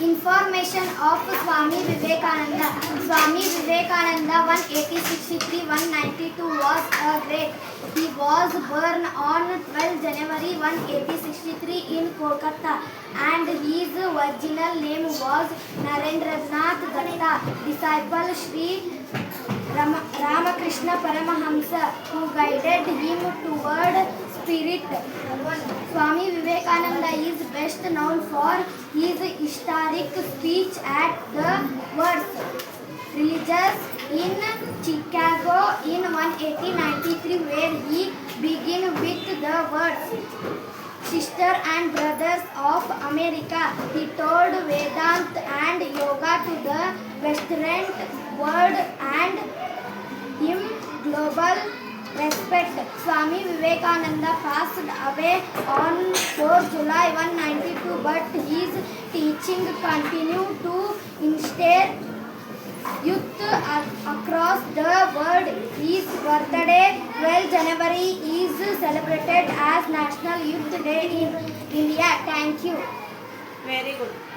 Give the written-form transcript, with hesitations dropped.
Information of Swami Vivekananda. Swami Vivekananda 18063-192 was a great. He was born on 12 January 18063 in Kolkata and his original name was Narendranath Datta, disciple Sri Ramakrishna Paramahamsa, who guided him toward spirit. Swami Vivekananda is best known for his historic speech at the World's Religions in Chicago in 1893, where he began with the words, "Sister and brothers of America." He told Vedanta and yoga to the Western world and him global respect. Swami Vivekananda passed away on 4 July 192, but his teaching continued to inspire youth across the world. His birthday, 12 January, is celebrated as National Youth Day in India. Thank you. Very good.